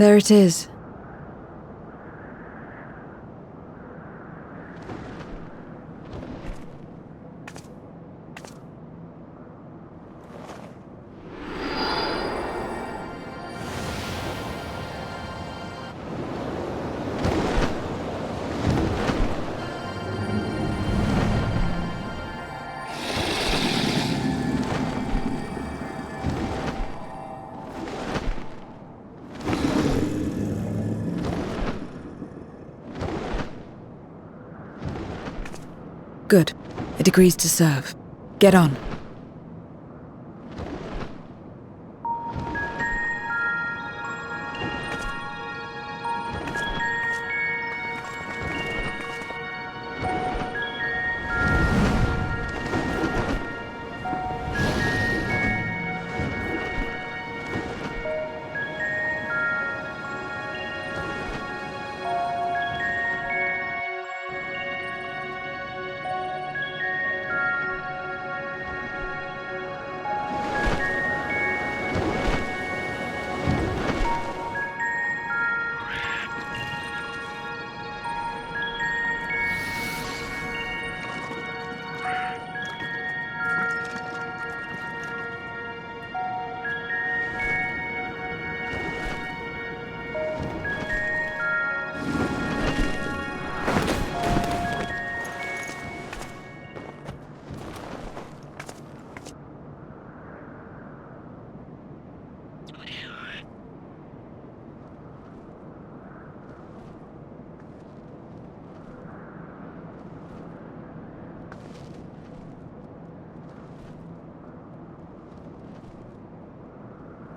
There it is. Good. It agrees to serve. Get on.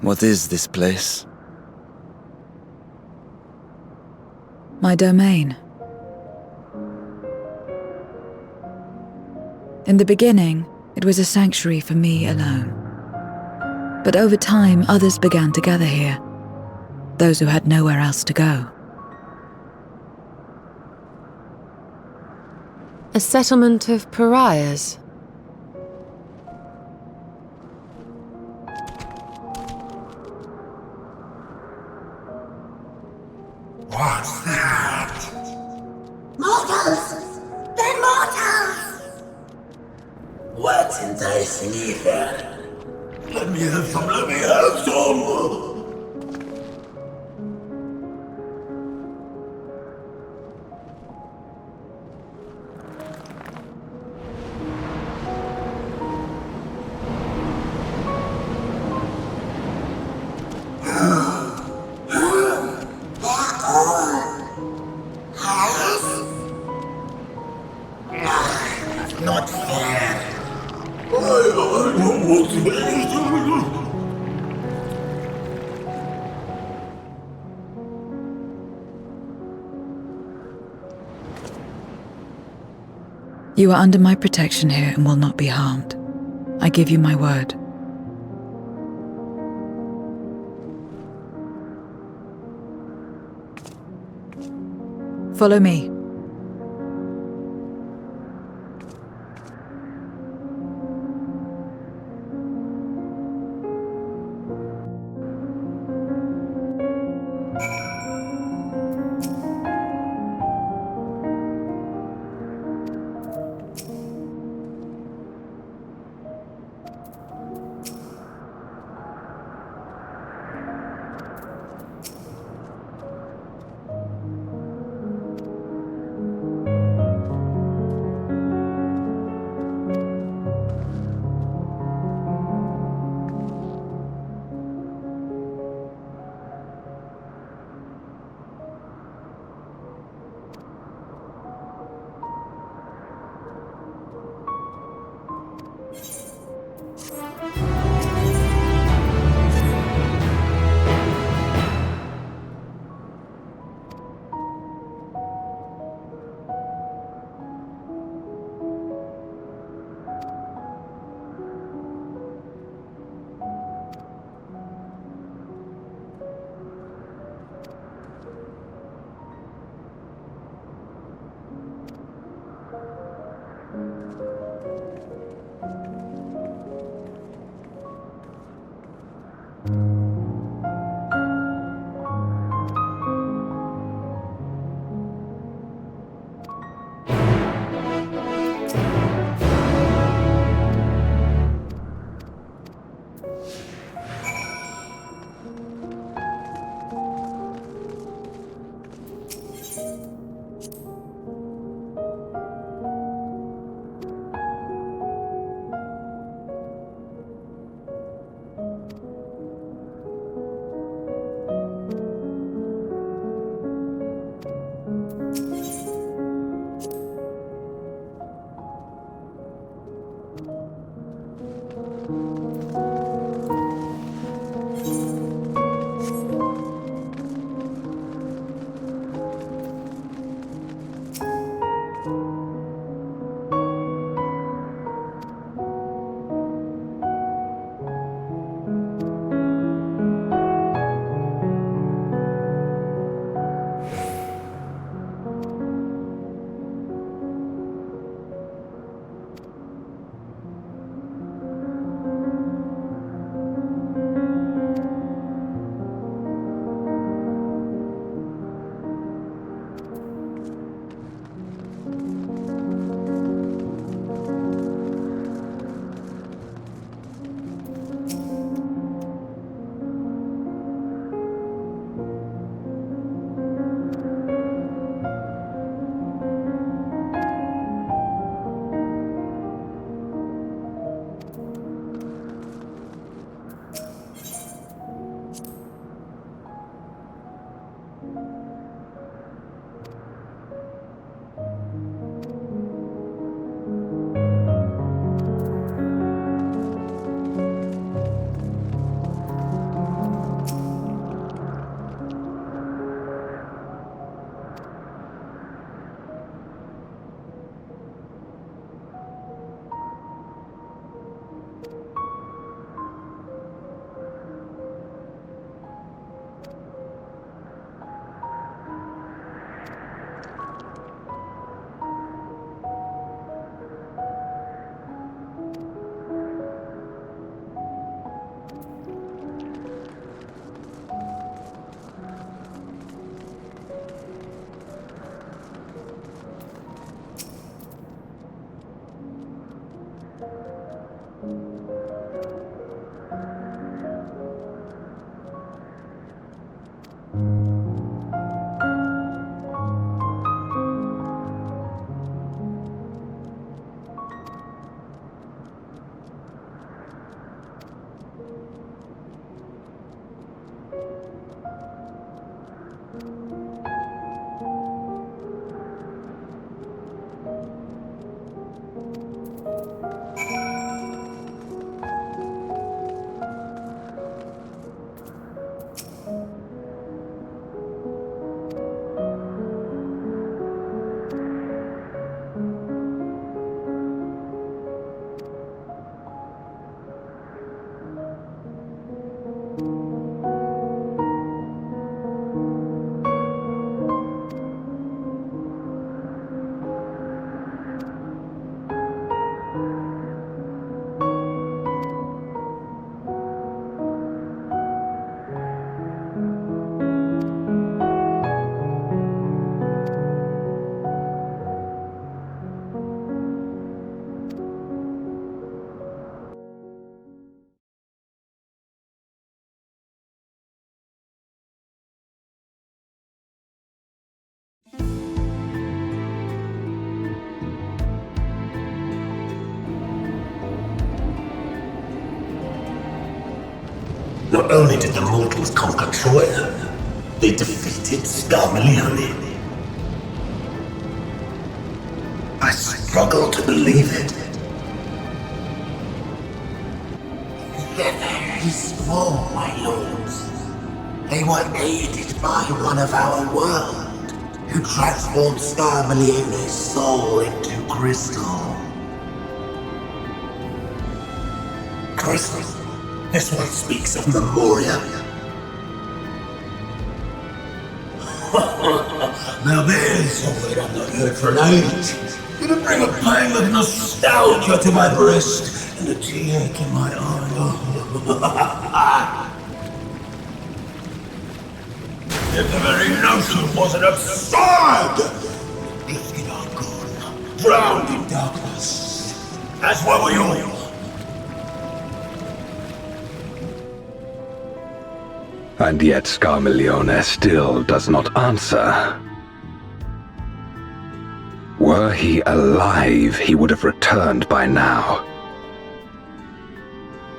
What is this place? My domain. In the beginning, it was a sanctuary for me alone. But over time, others began to gather here. Those who had nowhere else to go. A settlement of pariahs. What's that? Mortals! They're mortals! What's enticing you here? Let me have some, let me have some! Not fair. I don't want to be. You are under my protection here and will not be harmed. I give you my word. Follow me. Not only did the mortals conquer Troya, they defeated Scarmalione. I struggle to believe it. They're very small, my lords. They were aided by one of our world, who transformed Scarmalione's soul into crystal. Crystal? This one speaks of Memoria. Now there's something I've not heard for an age. It'll bring a pang of nostalgia to my breast and a tear to my eye. If the very notion wasn't absurd! Gifted are gone, drowned in darkness, as were we all. And yet Scarmalione still does not answer. Were he alive, he would have returned by now.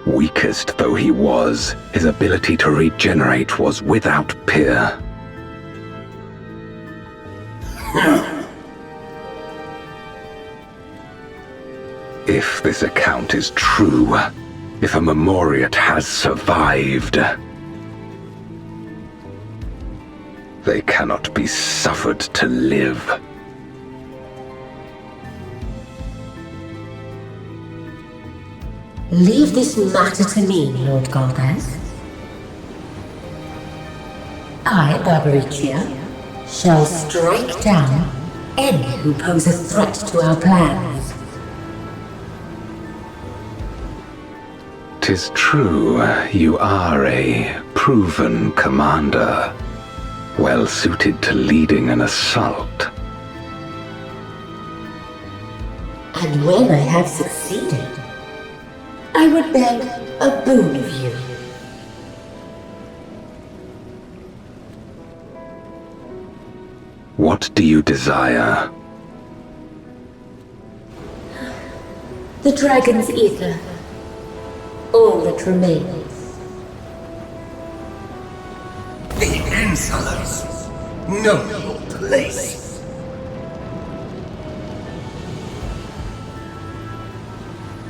Weakest though he was, his ability to regenerate was without peer. If this account is true, if a Memoriat has survived, they cannot be suffered to live. Leave this matter to me, Lord Galdas. I, Barbaricia, shall strike down any who pose a threat to our plans. 'Tis true, you are a proven commander, well suited to leading an assault. And when I have succeeded, I would beg a boon of you. What do you desire? The dragon's ether. All that remains. The insolence! Know your place!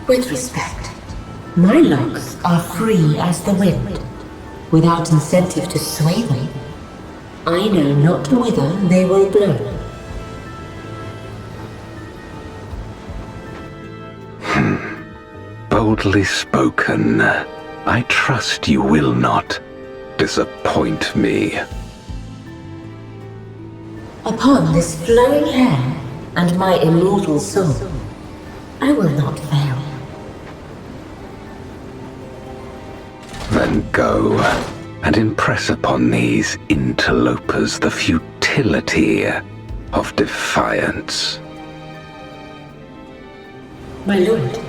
With respect, my locks are free as the wind, without incentive to sway them. I know not whither they will blow. Boldly spoken. I trust you will not disappoint me. Upon this flowing hair and my immortal soul, I will not fail. Then go and impress upon these interlopers the futility of defiance. My lord.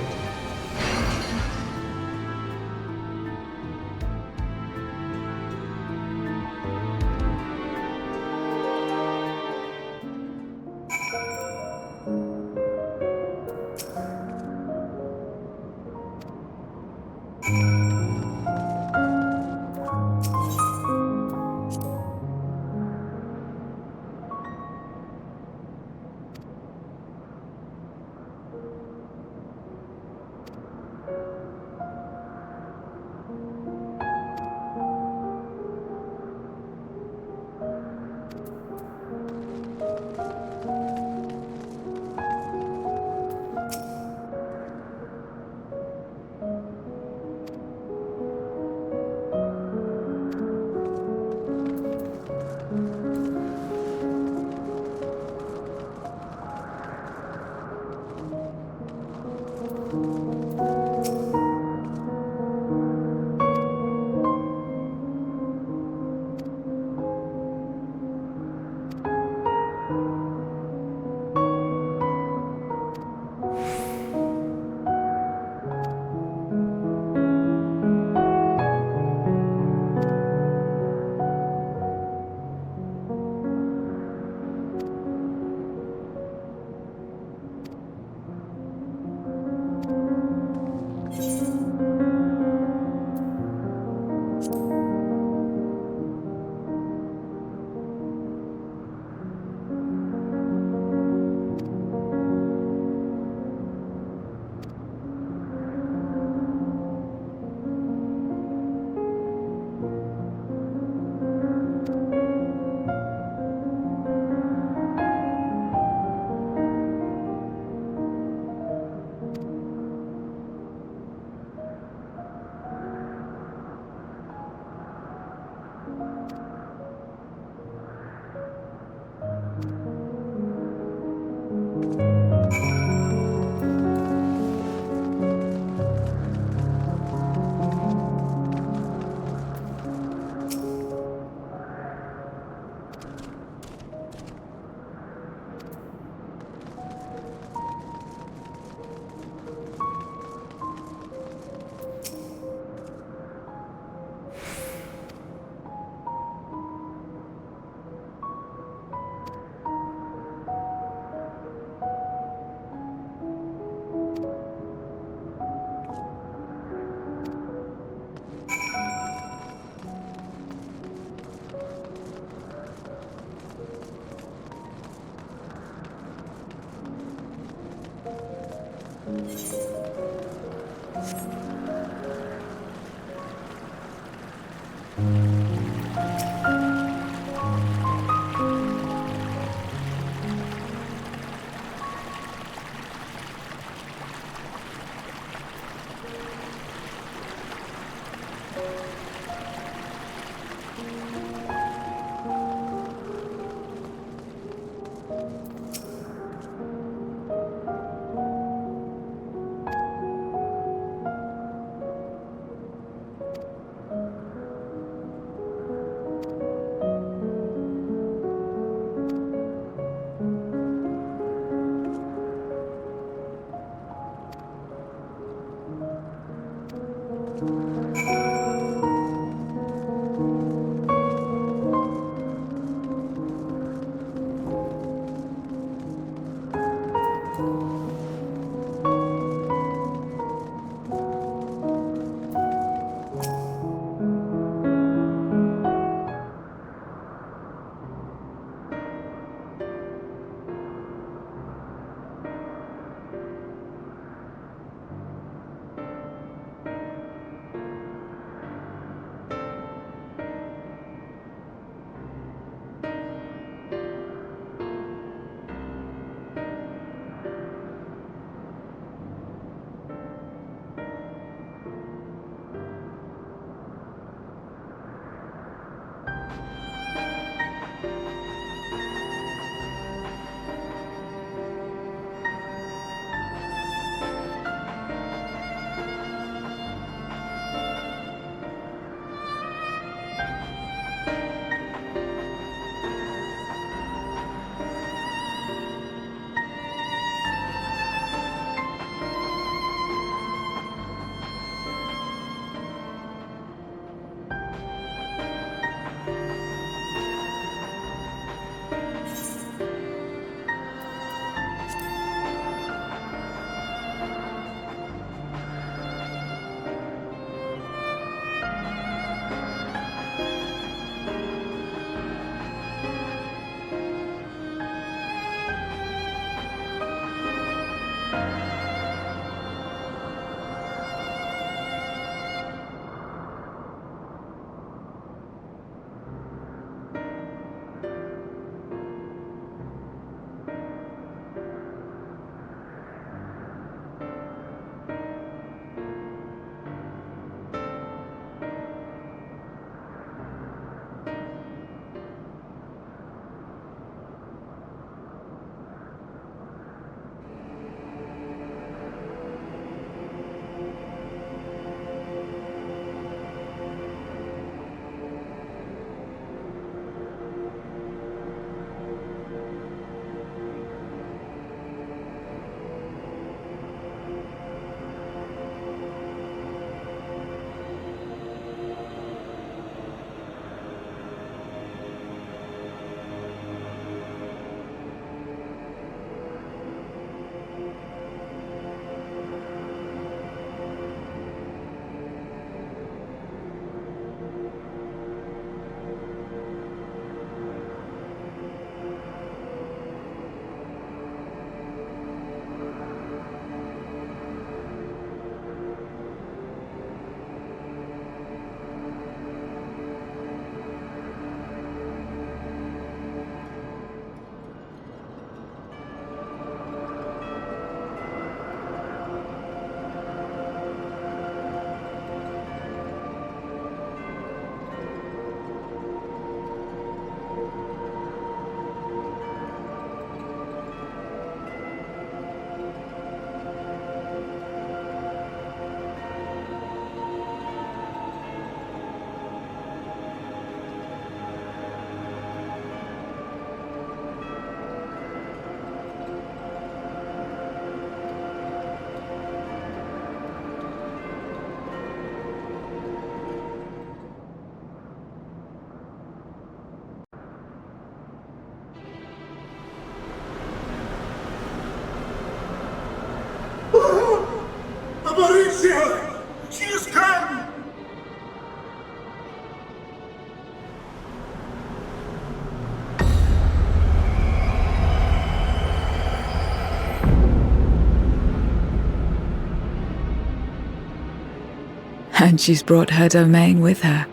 And she's brought her domain with her.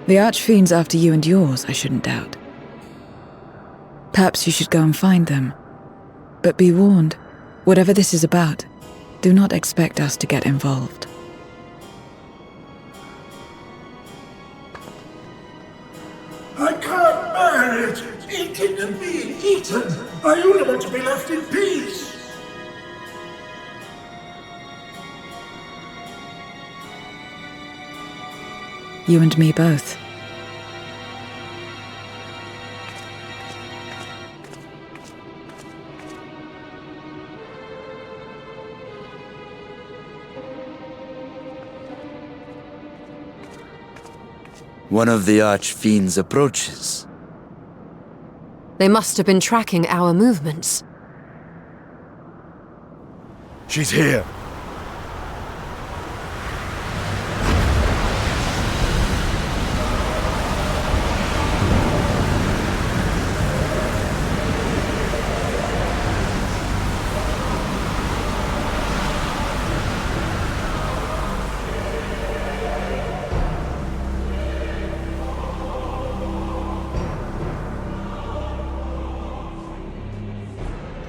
The Archfiend's after you and yours, I shouldn't doubt. Perhaps you should go and find them. But be warned, whatever this is about, do not expect us to get involved. I can't bear it! Eating and being eaten! I only want to be left in peace! You and me both. One of the Archfiend's approaches. They must have been tracking our movements. She's here.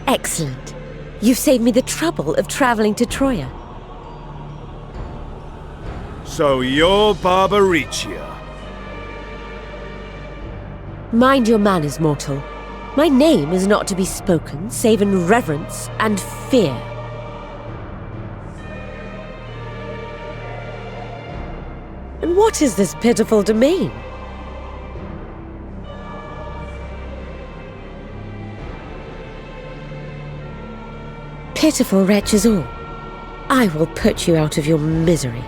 Excellent. You've saved me the trouble of traveling to Troya. So you're Barbaricia. Mind your manners, mortal. My name is not to be spoken save in reverence and fear. And what is this pitiful domain? Pitiful wretches all. I will put you out of your misery.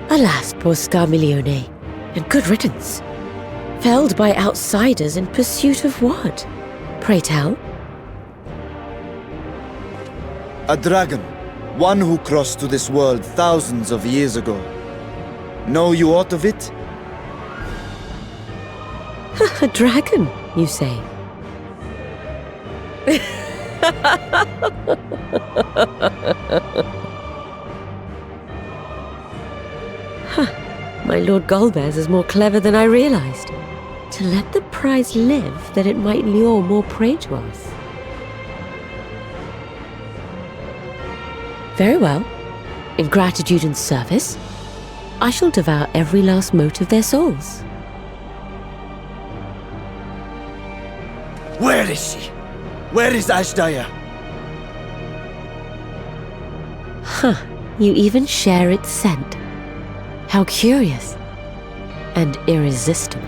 Alas, poor Scarmiglione, and good riddance. Felled by outsiders in pursuit of what? Pray tell. A dragon. One who crossed to this world thousands of years ago. Know you aught of it? A dragon, you say? My Lord Golbez is more clever than I realized. To let the prize live, that it might lure more prey to us. Very well. In gratitude and service, I shall devour every last mote of their souls. Where is she? Where is Ashdaya? You even share its scent. How curious and irresistible.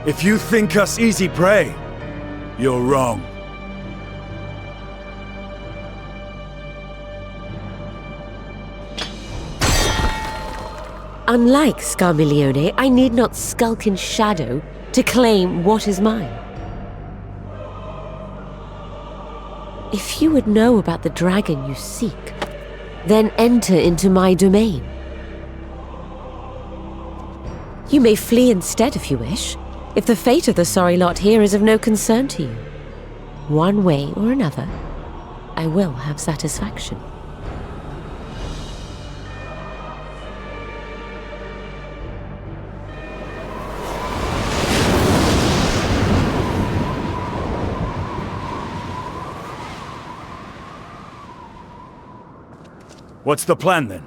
If you think us easy prey, you're wrong. Unlike Scarmiglione, I need not skulk in shadow to claim what is mine. If you would know about the dragon you seek, then enter into my domain. You may flee instead if you wish, if the fate of the sorry lot here is of no concern to you. One way or another, I will have satisfaction. What's the plan then?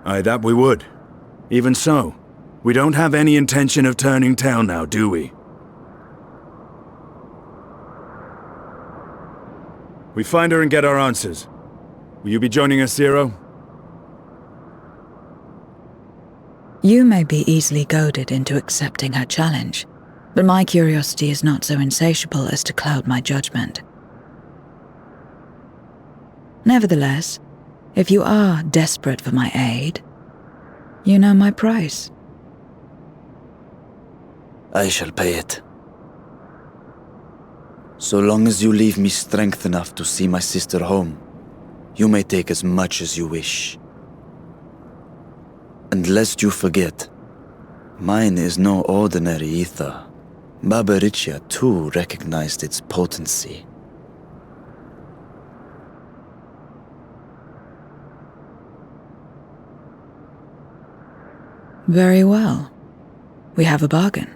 Aye, that we would. Even so, we don't have any intention of turning tail now, do we? We find her and get our answers. Will you be joining us, Zero? You may be easily goaded into accepting her challenge, but my curiosity is not so insatiable as to cloud my judgment. Nevertheless, if you are desperate for my aid, you know my price. I shall pay it. So long as you leave me strength enough to see my sister home, you may take as much as you wish. And lest you forget, mine is no ordinary ether. Babaricia too recognized its potency. Very well. We have a bargain.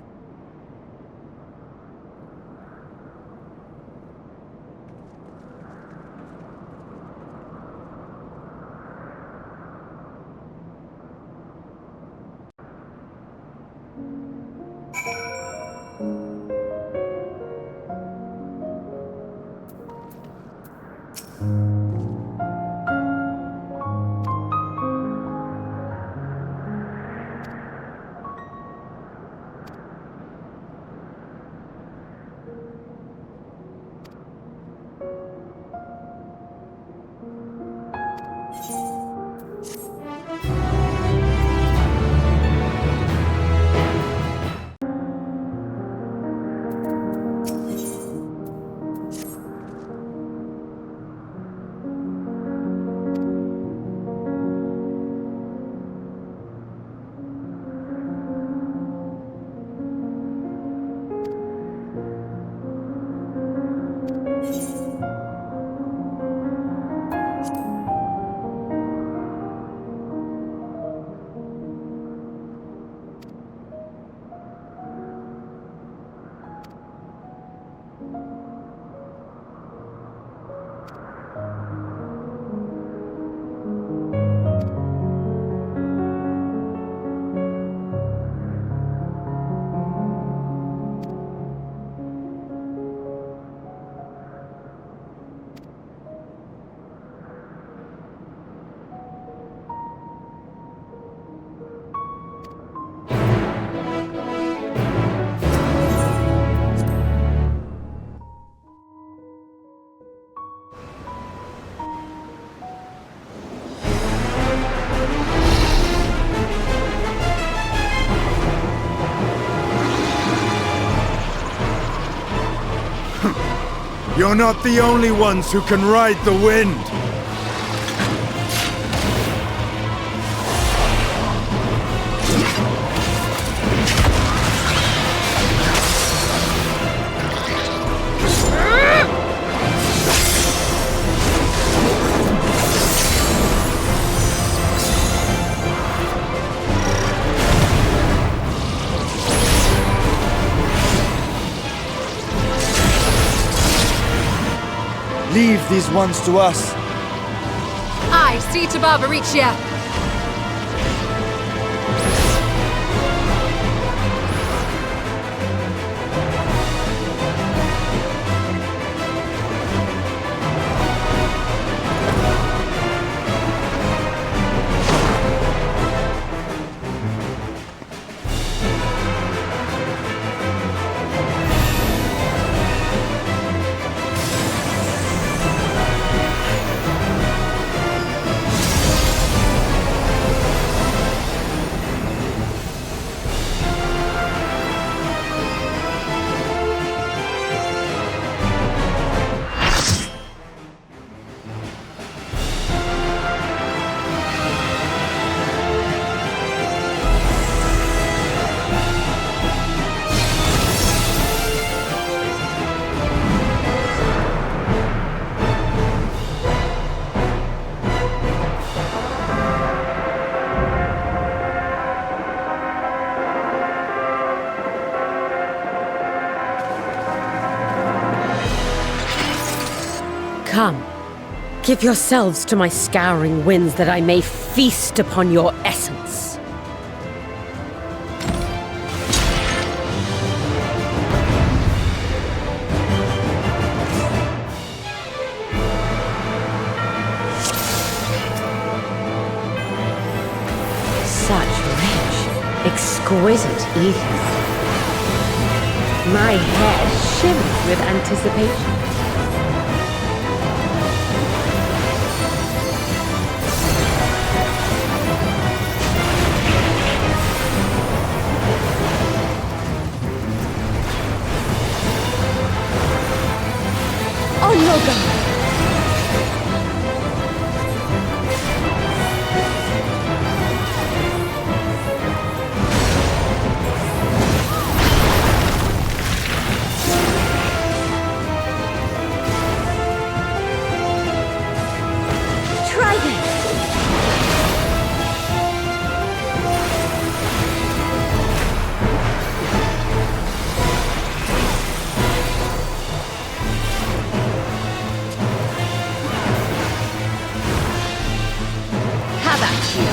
You're not the only ones who can ride the wind! Leave these ones to us. I see to Barbaricia. Come, give yourselves to my scouring winds that I may feast upon your essence. Such rich, Exquisite eating. My head shivers with anticipation. On your guard! Try this! Have at you!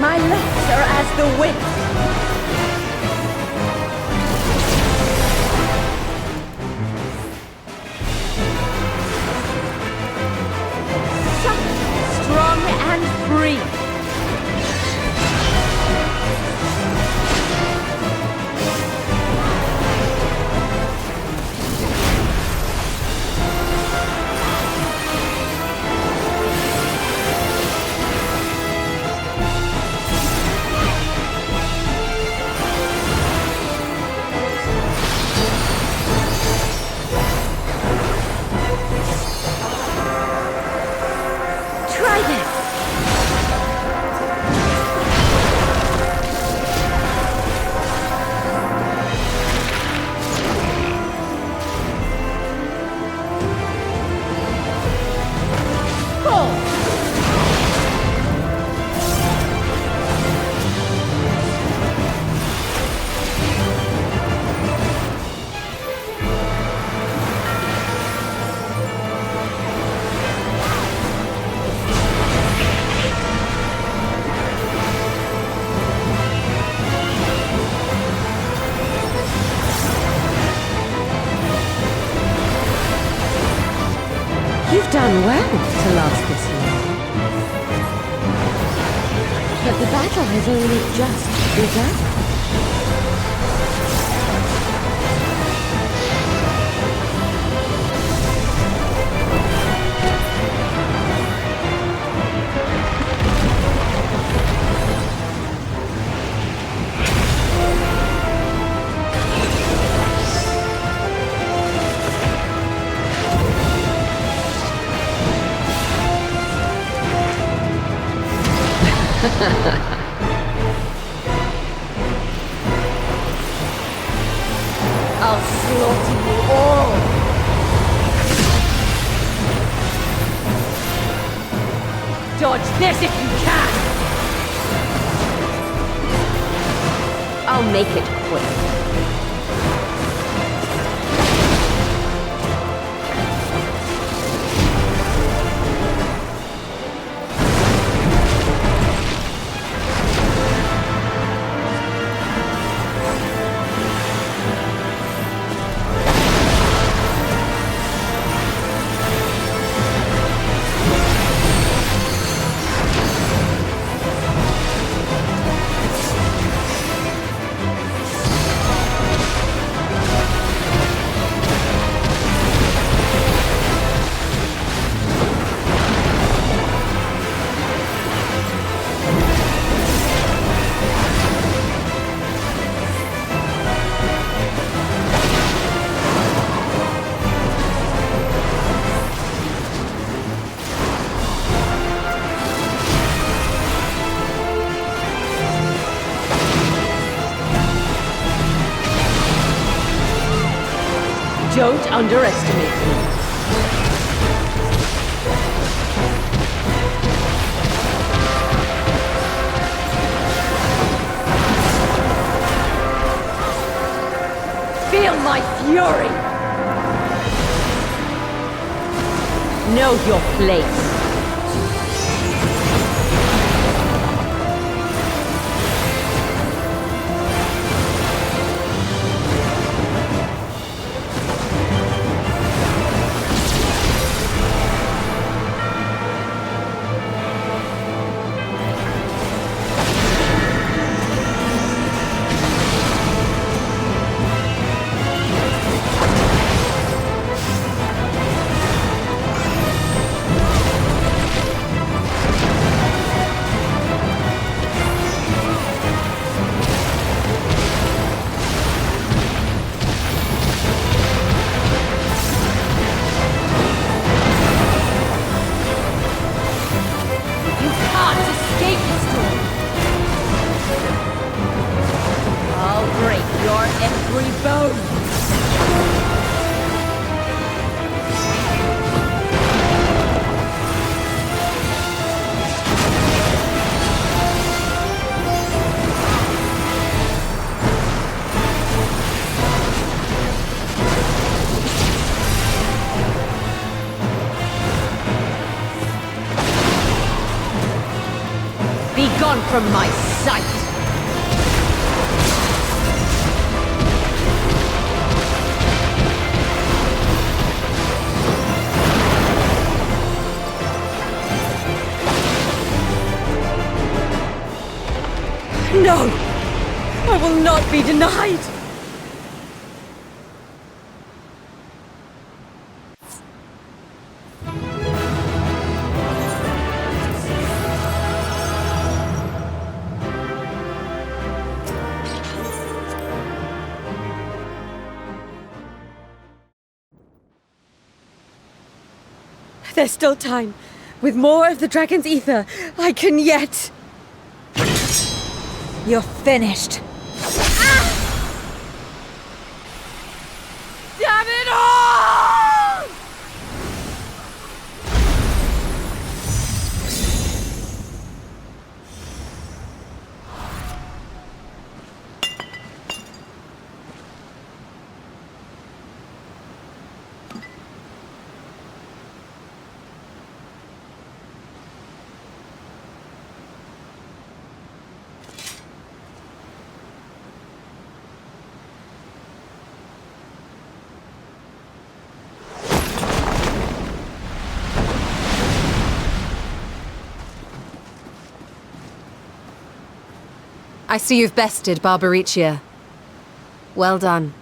My legs are as the wind. Supple, strong, and free. Try this! Pull! You've done well to last this long. But the battle has only just begun. I'll slaughter you all! Dodge this if you can! I'll make it quick. Don't underestimate me. fury! Know your place. Gone from my sight! No! I will not be denied! There's still time. With more of the dragon's ether, I can yet... You're finished. Ah! Damn it all! I see you've bested Barbaricia. Well done.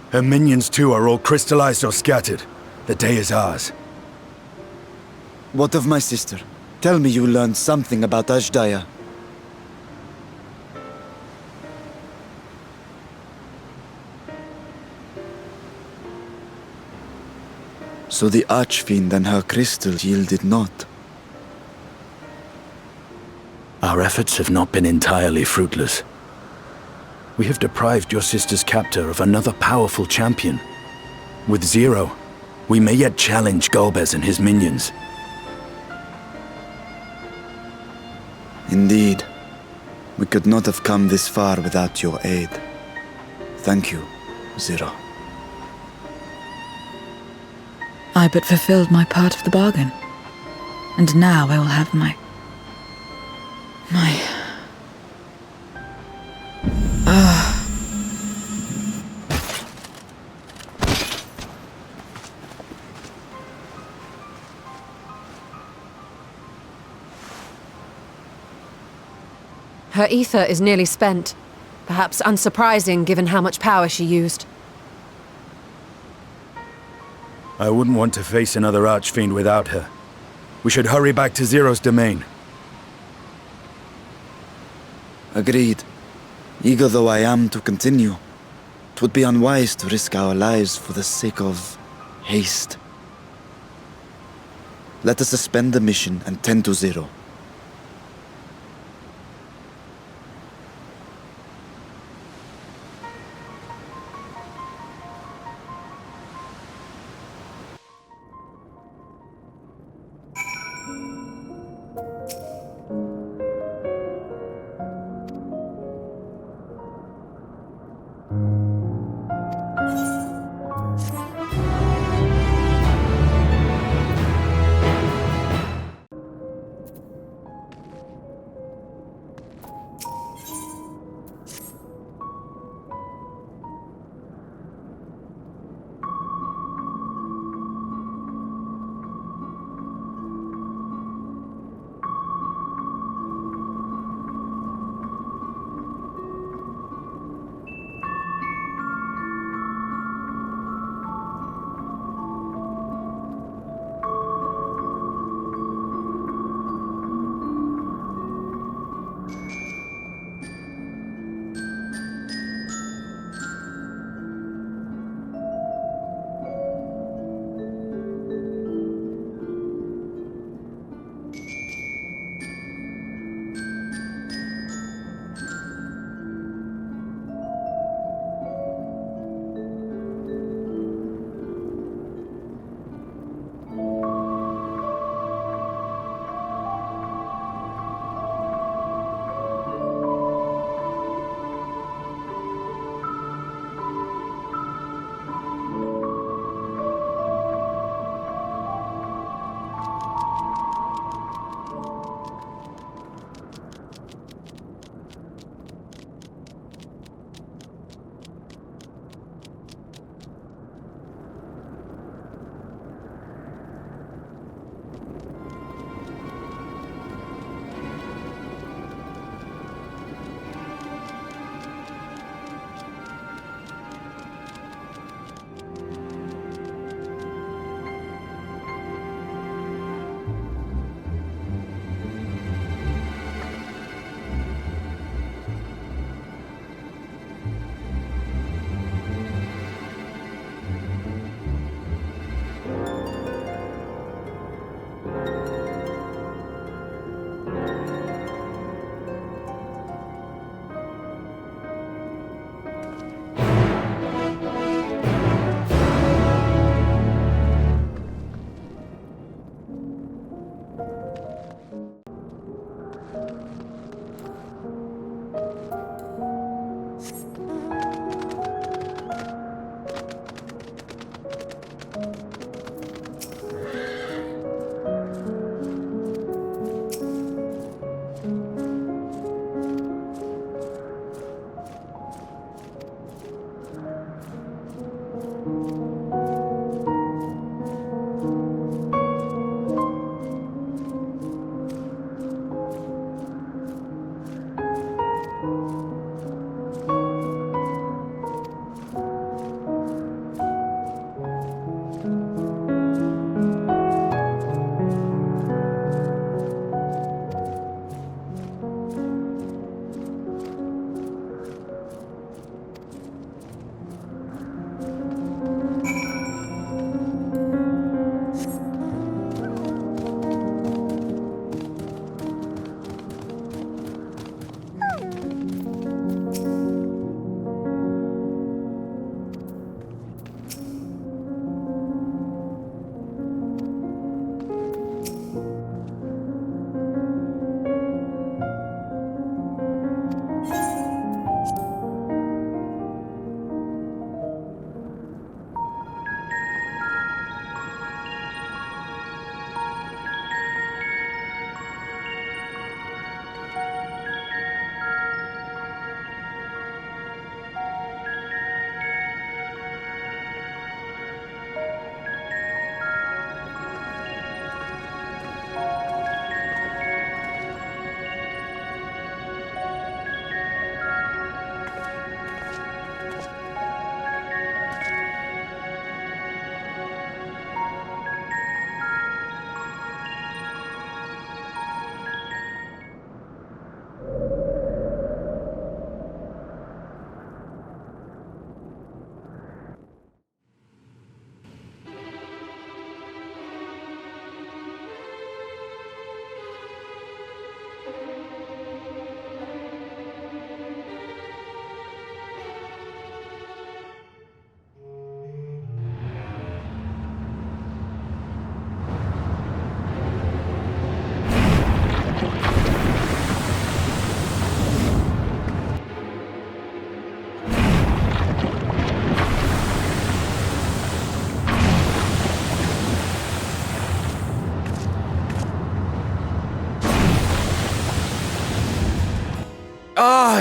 Her minions too are all crystallized or scattered. The day is ours. What of my sister? Tell me you learned something about Ashdaya. So the Archfiend and her crystal yielded not. Our efforts have not been entirely fruitless. We have deprived your sister's captor of another powerful champion. With Zero, we may yet challenge Golbez and his minions. Indeed. We could not have come this far without your aid. Thank you, Zero. I but fulfilled my part of the bargain. And now I will have my... Her ether is nearly spent. Perhaps unsurprising given how much power she used. I wouldn't want to face another Archfiend without her. We should hurry back to Zero's domain. Agreed. Eager though I am to continue, it would be unwise to risk our lives for the sake of haste. Let us suspend the mission and tend to Zero.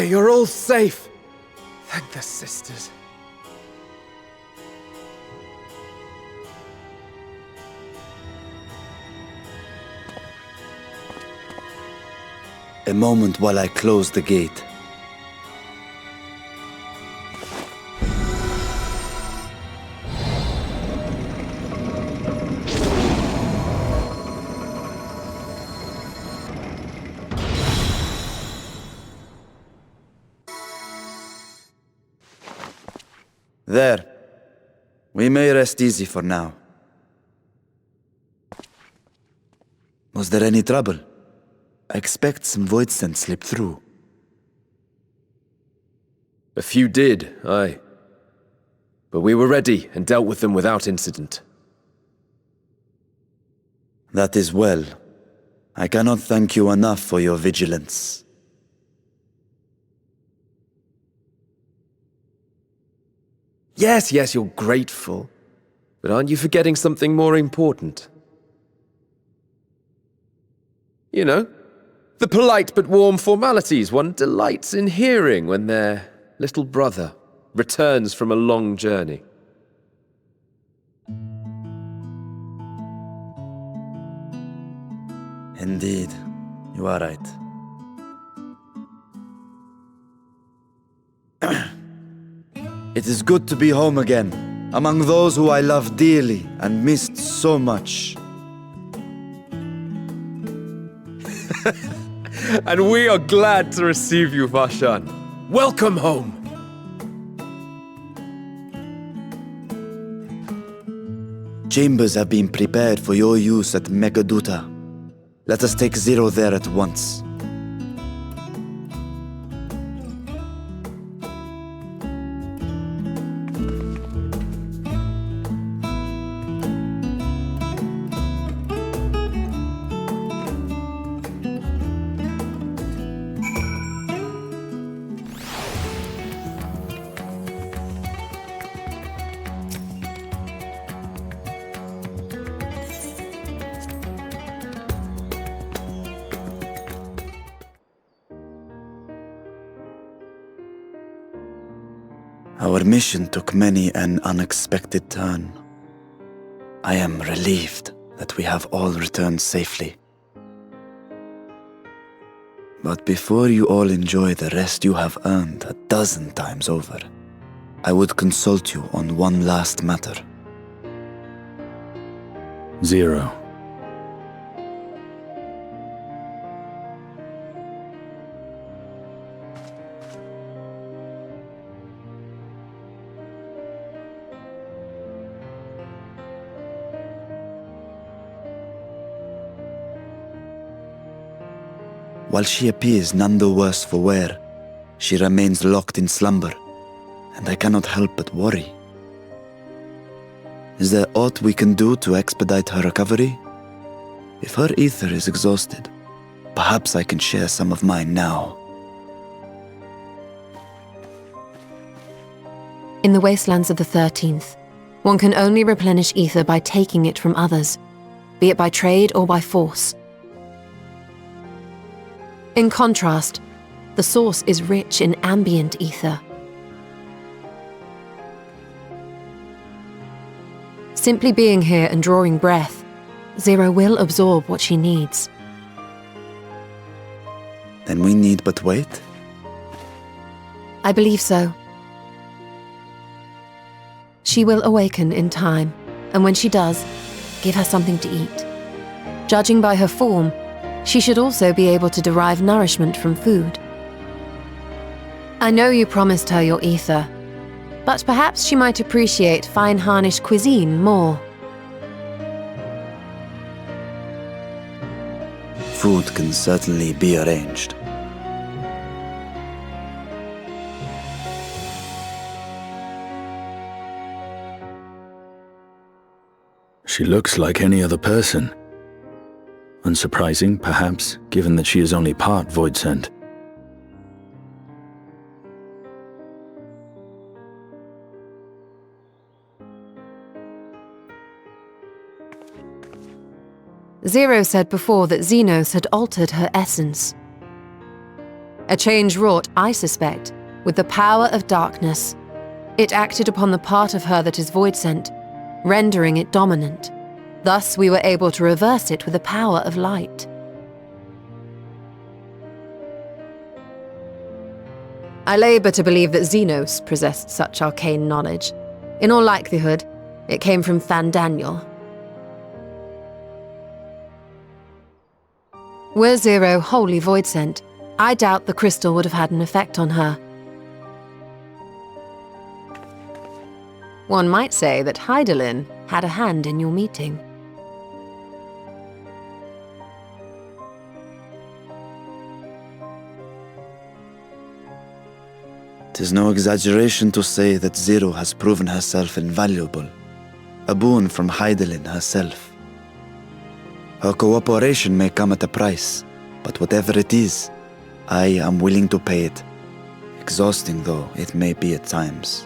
you're all safe. Thank the sisters. A moment while I close the gate. There. We may rest easy for now. Was there any trouble? I expect some void scent slipped through. A few did, aye. But we were ready and dealt with them without incident. That is well. I cannot thank you enough for your vigilance. Yes, you're grateful. But aren't you forgetting something more important? You know, the polite but warm formalities one delights in hearing when their little brother returns from a long journey. Indeed, you are right. It is good to be home again, among those who I love dearly and missed so much. And we are glad to receive you, Vashan. Welcome home! Chambers have been prepared for your use at Megaduta. Let us take Zero there at once. Our mission took many an unexpected turn. I am relieved that we have all returned safely. But before you all enjoy the rest you have earned 12 times over, I would consult you on one last matter. Zero. While she appears none the worse for wear, she remains locked in slumber, and I cannot help but worry. Is there aught we can do to expedite her recovery? If her ether is exhausted, perhaps I can share some of mine now. In the wastelands of the 13th, one can only replenish ether by taking it from others, be it by trade or by force. In contrast, the source is rich in ambient ether. Simply being here and drawing breath, Zero will absorb what she needs. Then we need but wait? I believe so. She will awaken in time, and when she does, give her something to eat. Judging by her form, she should also be able to derive nourishment from food. I know you promised her your ether, but perhaps she might appreciate fine Harnish cuisine more. Food can certainly be arranged. She looks like any other person. Unsurprising, perhaps, given that she is only part void scent. Zero said before that Xenos had altered her essence. A change wrought, I suspect, with the power of darkness. It acted upon the part of her that is void-sent, rendering it dominant. Thus we were able to reverse it with the power of light. I labour to believe that Xenos possessed such arcane knowledge. In all likelihood, it came from Fandaniel. Were Zero wholly void-sent, I doubt the crystal would have had an effect on her. One might say that Hydaelyn had a hand in your meeting. Tis no exaggeration to say that Zero has proven herself invaluable, a boon from Hydaelyn herself. Her cooperation may come at a price, but whatever it is, I am willing to pay it, exhausting though it may be at times.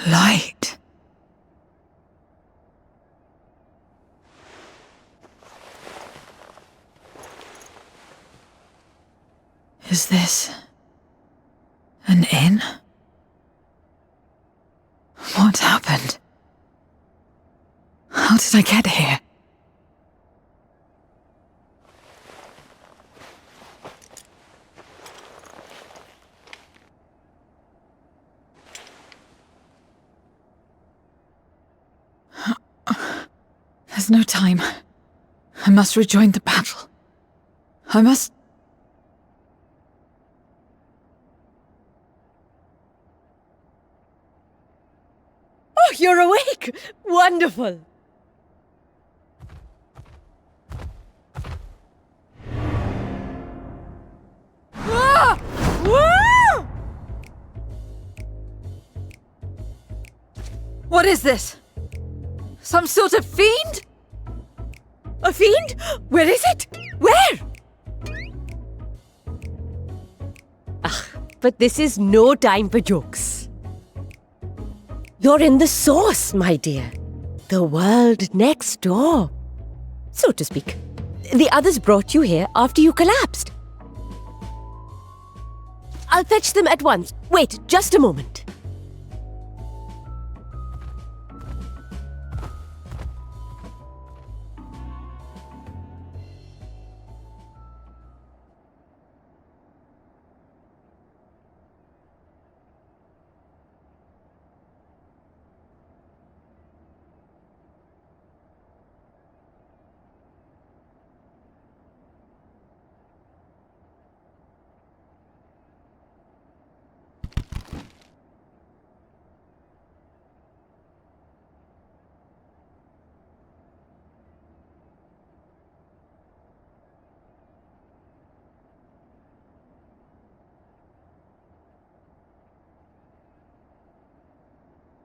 Light. Is this an inn? What happened? How did I get here? There's no time. I must rejoin the battle. I must... Oh, you're awake! Wonderful! What is this? Some sort of fiend? A fiend? Where is it? Where? But this is no time for jokes. You're in the source, my dear. The world next door, so to speak. The others brought you here after you collapsed. I'll fetch them at once. Wait, just a moment.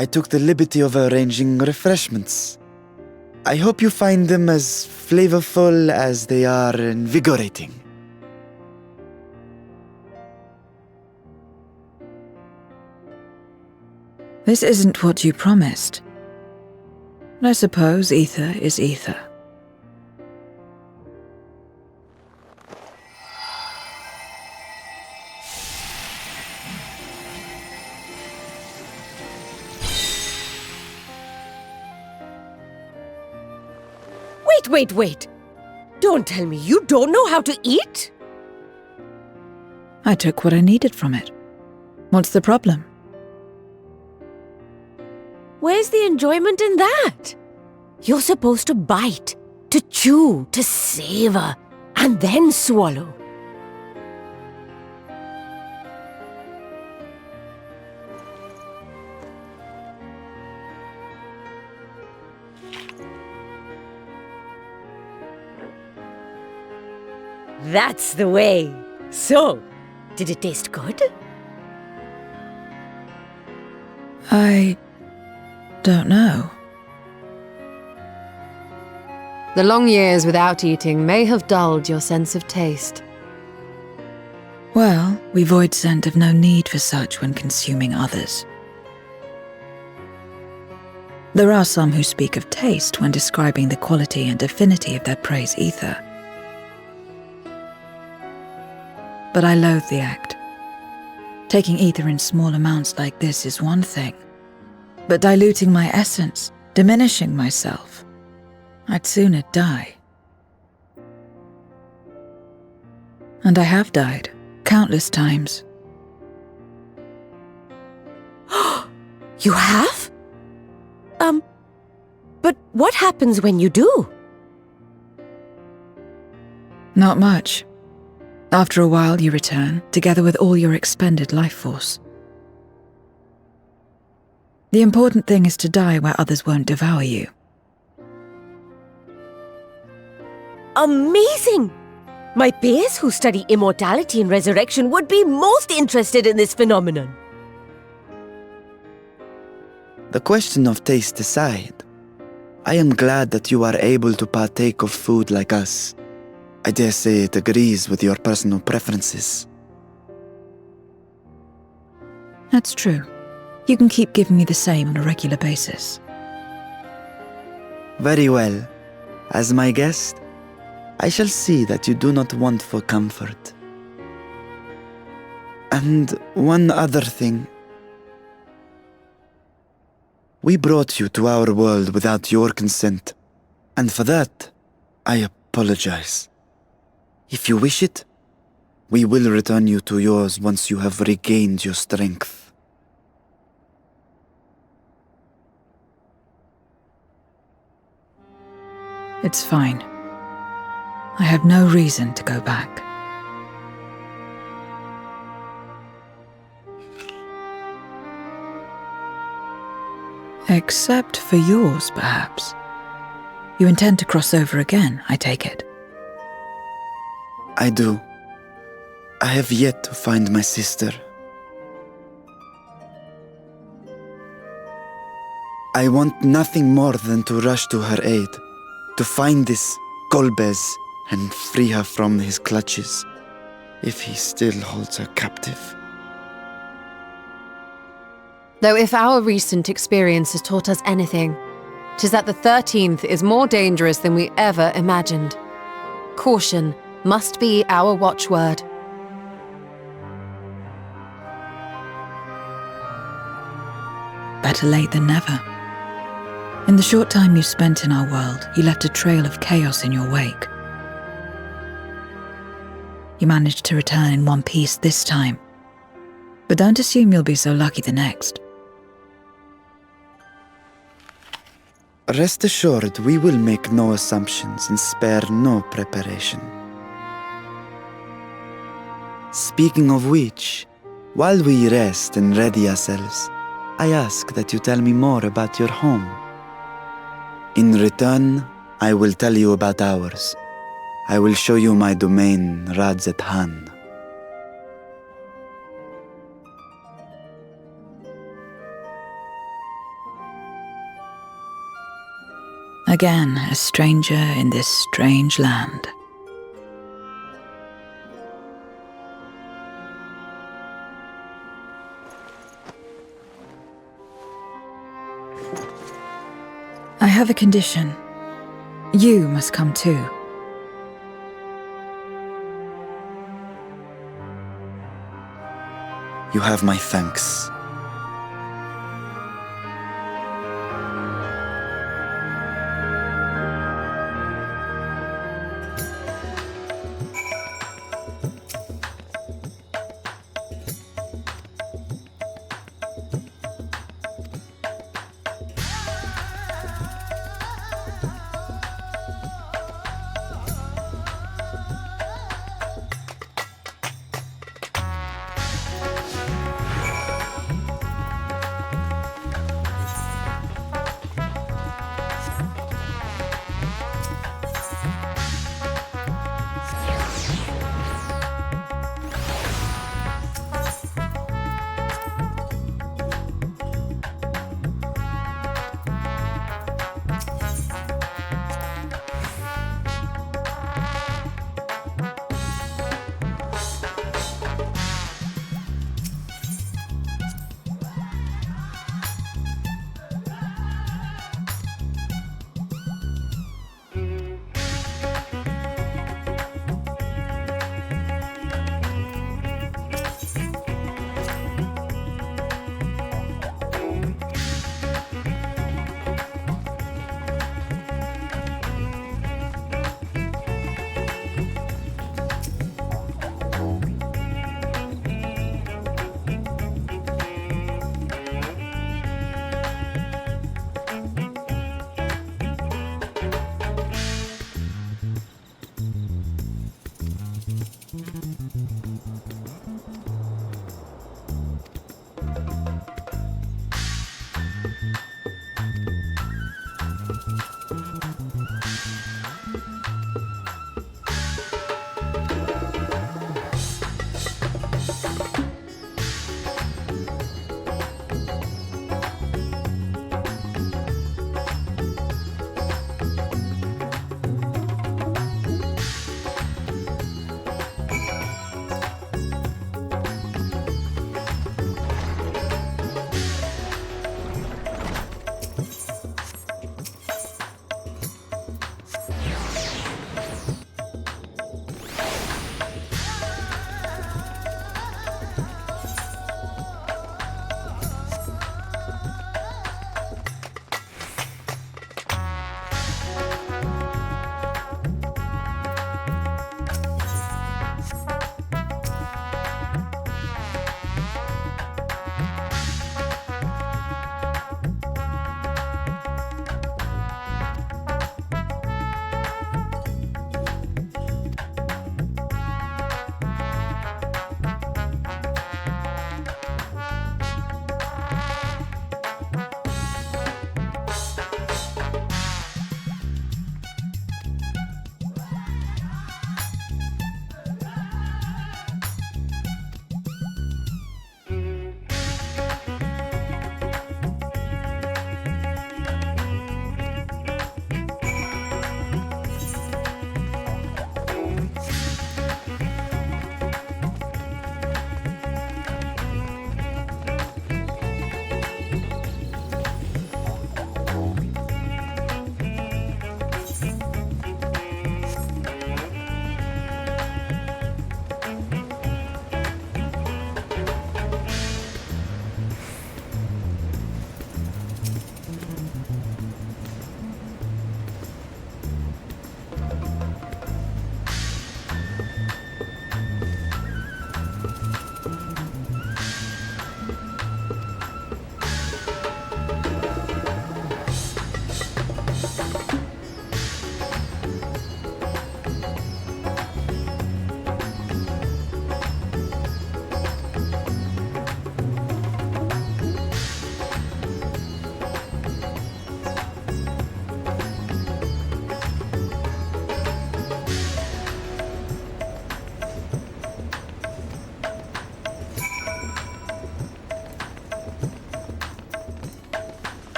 I took the liberty of arranging refreshments. I hope you find them as flavorful as they are invigorating. This isn't what you promised. I suppose ether is ether. Wait. Don't tell me you don't know how to eat? I took what I needed from it. What's the problem? Where's the enjoyment in that? You're supposed to bite, to chew, to savor, and then swallow. That's the way. So, did it taste good? I don't know. The long years without eating may have dulled your sense of taste. Well, we void scent have no need for such when consuming others. There are some who speak of taste when describing the quality and affinity of their prey's ether. But I loathe the act. Taking ether in small amounts like this is one thing, but diluting my essence, diminishing myself, I'd sooner die. And I have died, countless times. You have? But what happens when you do? Not much. After a while, you return, together with all your expended life force. The important thing is to die where others won't devour you. Amazing! My peers who study immortality and resurrection would be most interested in this phenomenon. The question of taste aside, I am glad that you are able to partake of food like us. I dare say it agrees with your personal preferences. That's true. You can keep giving me the same on a regular basis. Very well. As my guest, I shall see that you do not want for comfort. And one other thing. We brought you to our world without your consent, and for that, I apologize. If you wish it, we will return you to yours once you have regained your strength. It's fine. I have no reason to go back. Except for yours, perhaps. You intend to cross over again, I take it. I do. I have yet to find my sister. I want nothing more than to rush to her aid, to find this Golbez and free her from his clutches, if he still holds her captive. Though if our recent experience has taught us anything, 'tis that the 13th is more dangerous than we ever imagined. Caution must be our watchword. Better late than never. In the short time you spent in our world, you left a trail of chaos in your wake. You managed to return in one piece this time, but don't assume you'll be so lucky the next. Rest assured, we will make no assumptions and spare no preparation. Speaking of which, while we rest and ready ourselves, I ask that you tell me more about your home. In return, I will tell you about ours. I will show you my domain, Radzet Han. Again, a stranger in this strange land. I have a condition. You must come too. You have my thanks.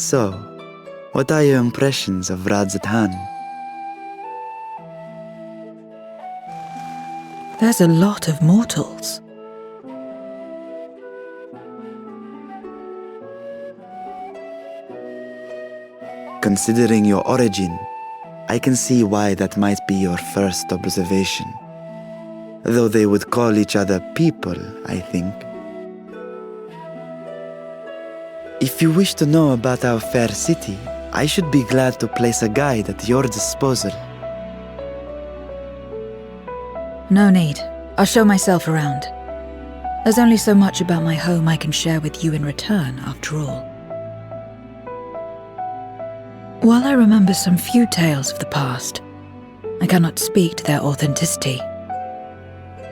So, what are your impressions of Radzatan? There's a lot of mortals. Considering your origin, I can see why that might be your first observation. Though they would call each other people, I think. If you wish to know about our fair city, I should be glad to place a guide at your disposal. No need. I'll show myself around. There's only so much about my home I can share with you in return, after all. While I remember some few tales of the past, I cannot speak to their authenticity.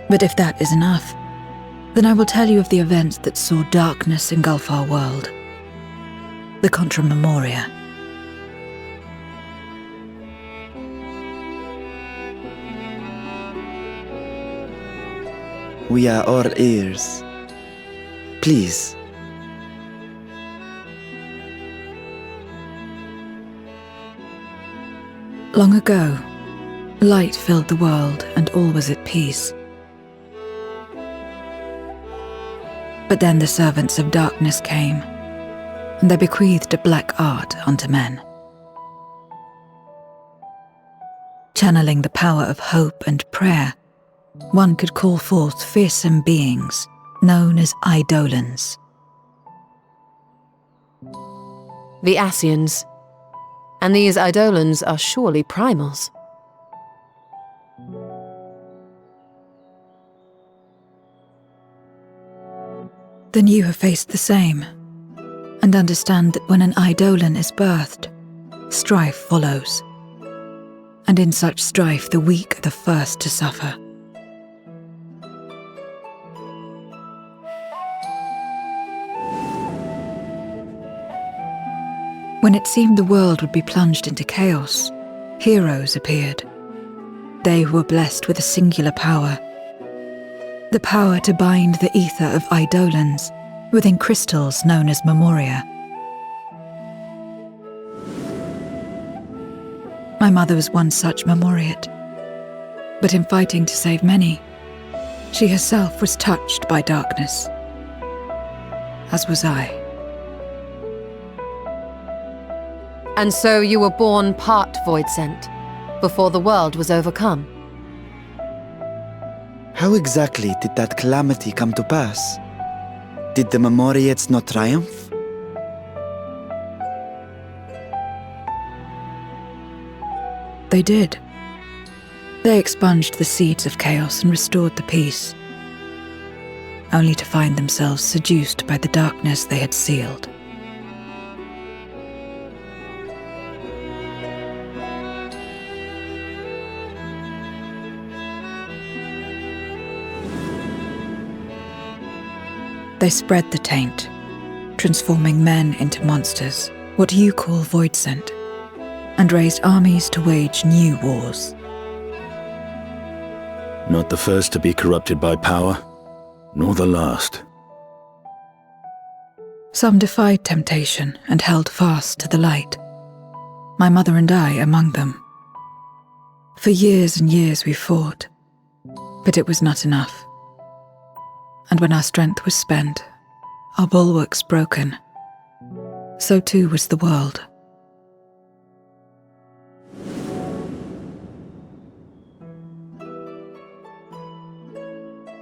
But if that is enough, then I will tell you of the events that saw darkness engulf our world. The Contra Memoria. We are all ears. Please. Long ago, light filled the world and all was at peace. But then the servants of darkness came, and they bequeathed a black art unto men. Channeling the power of hope and prayer, one could call forth fearsome beings known as Eidolons. The Ascians. And these Eidolons are surely primals. Then you have faced the same, and understand that when an Eidolon is birthed, strife follows. And in such strife, the weak are the first to suffer. When it seemed the world would be plunged into chaos, heroes appeared. They who were blessed with a singular power. The power to bind the ether of Eidolons within crystals known as Memoria. My mother was one such Memoriate. But in fighting to save many, she herself was touched by darkness. As was I. And so you were born part Voidsent, before the world was overcome. How exactly did that calamity come to pass? Did the Memoriates not triumph? They did. They expunged the seeds of chaos and restored the peace, only to find themselves seduced by the darkness they had sealed. They spread the taint, transforming men into monsters, what you call Voidsent, and raised armies to wage new wars. Not the first to be corrupted by power, nor the last. Some defied temptation and held fast to the light. My mother and I among them. For years and years we fought, but it was not enough. And when our strength was spent, our bulwarks broken, so too was the world.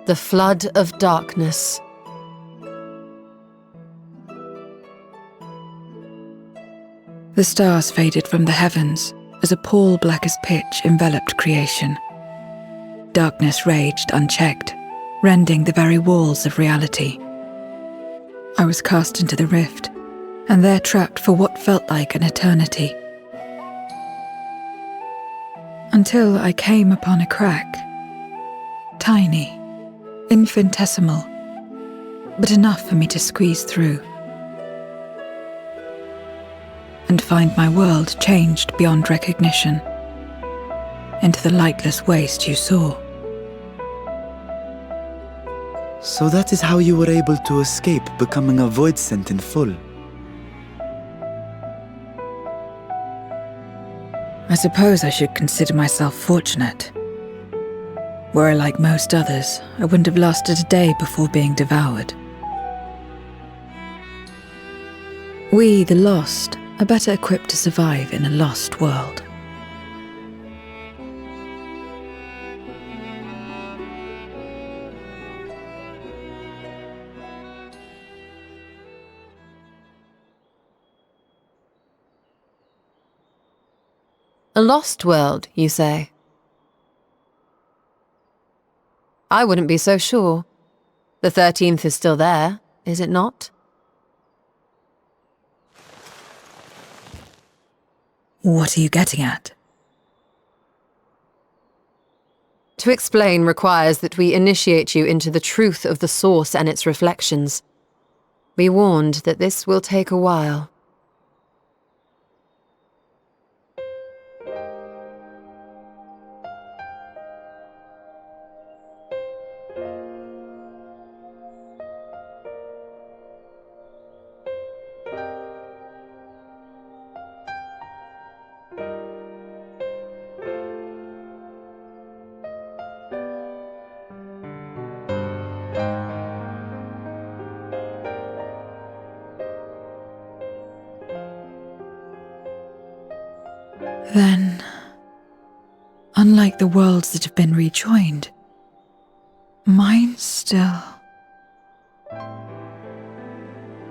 The flood of darkness. The stars faded from the heavens as a pall black as pitch enveloped creation. Darkness raged unchecked, rending the very walls of reality. I was cast into the rift, and there trapped for what felt like an eternity. Until I came upon a crack. Tiny, infinitesimal, but enough for me to squeeze through. And find my world changed beyond recognition, into the lightless waste you saw. So that is how you were able to escape becoming a Voidsent in full. I suppose I should consider myself fortunate. Were I like most others, I wouldn't have lasted a day before being devoured. We, the lost, are better equipped to survive in a lost world. A lost world, you say? I wouldn't be so sure. The 13th is still there, is it not? What are you getting at? To explain requires that we initiate you into the truth of the source and its reflections. Be warned that this will take a while. Then, unlike the worlds that have been rejoined, mine still...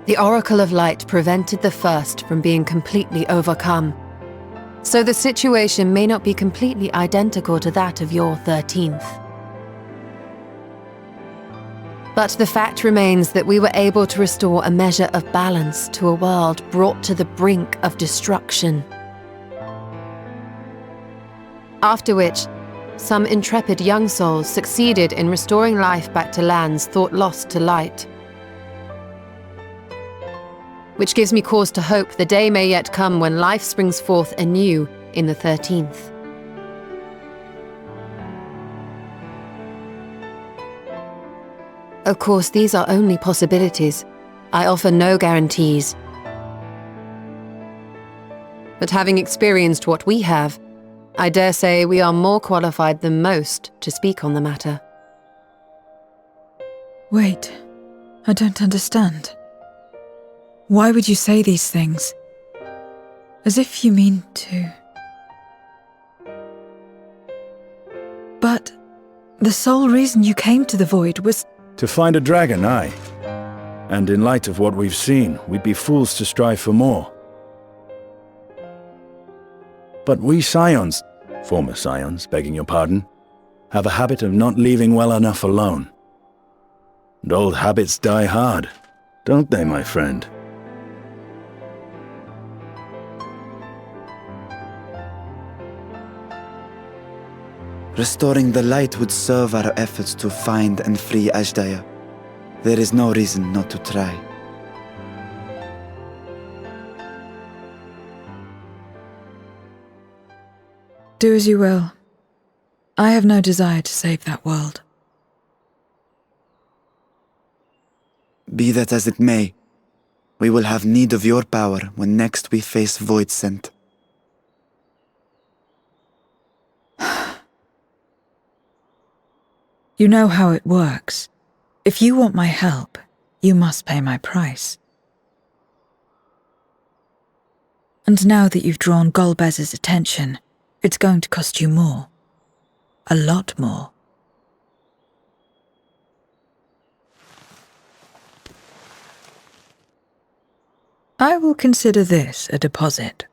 The Oracle of Light prevented the first from being completely overcome, so the situation may not be completely identical to that of your 13th. But the fact remains that we were able to restore a measure of balance to a world brought to the brink of destruction. After which, some intrepid young souls succeeded in restoring life back to lands thought lost to light. Which gives me cause to hope the day may yet come when life springs forth anew in the 13th. Of course, these are only possibilities. I offer no guarantees. But having experienced what we have, I dare say we are more qualified than most to speak on the matter. Wait, I don't understand. Why would you say these things? As if you mean to... But the sole reason you came to the Void was... To find a dragon, aye. And in light of what we've seen, we'd be fools to strive for more. But we Scions, former Scions, begging your pardon, have a habit of not leaving well enough alone. And old habits die hard, don't they, my friend? Restoring the light would serve our efforts to find and free Ashdaya. There is no reason not to try. Do as you will. I have no desire to save that world. Be that as it may, we will have need of your power when next we face Voidsent. You know how it works. If you want my help, you must pay my price. And now that you've drawn Golbez's attention, it's going to cost you more. A lot more. I will consider this a deposit.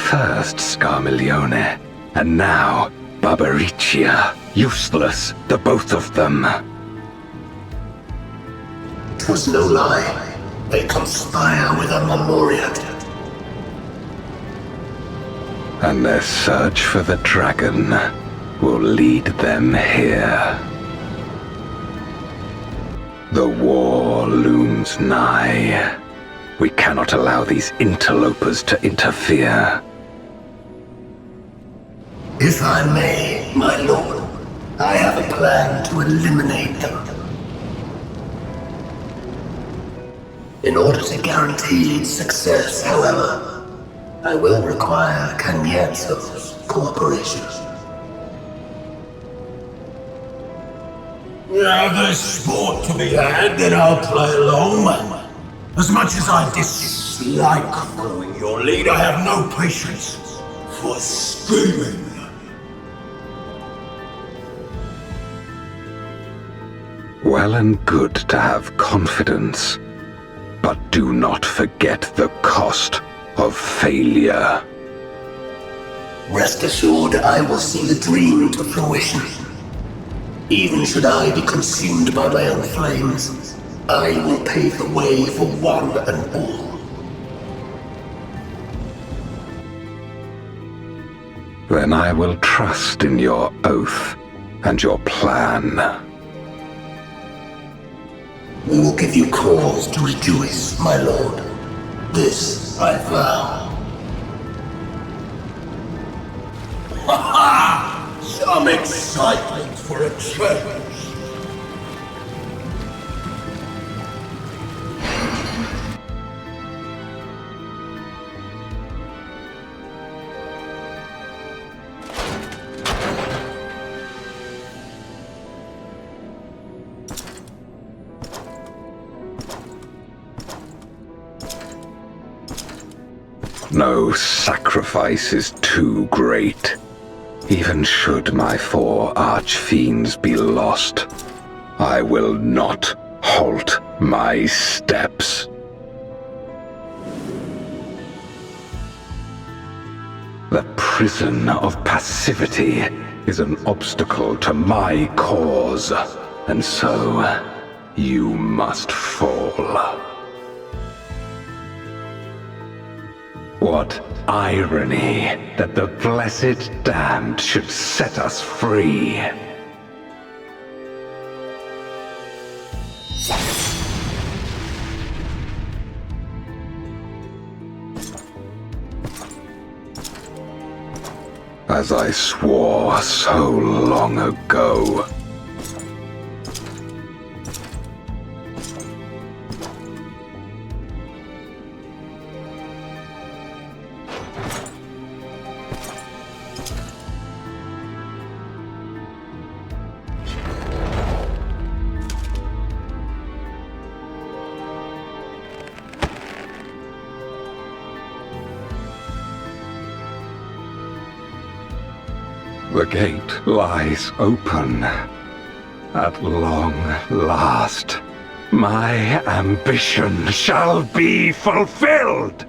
first, Scarmiglione, and now Barbaricia. Useless, the both of them. 'Twas no lie. They conspire with a memorial. And their search for the dragon will lead them here. The war looms nigh. We cannot allow these interlopers to interfere. If I may, my lord, I have a plan to eliminate them. In order to guarantee its success, however, I will require Cagnazzo's cooperation. Now there's sport to be had, then I'll play along. As much as I dislike following your lead, I have no patience for scheming. Well and good to have confidence, but do not forget the cost of failure. Rest assured, I will see the dream to fruition. Even should I be consumed by my own flames, I will pave the way for one and all. Then I will trust in your oath and your plan. We will give you cause to rejoice, my lord. This I vow. Ha ha! Some excitement for a change. No sacrifice is too great. Even should my 4 archfiends be lost, I will not halt my steps. The prison of passivity is an obstacle to my cause, and so you must fall. What irony that the blessed damned should set us free. As I swore so long ago. The gate lies open. At long last, my ambition shall be fulfilled!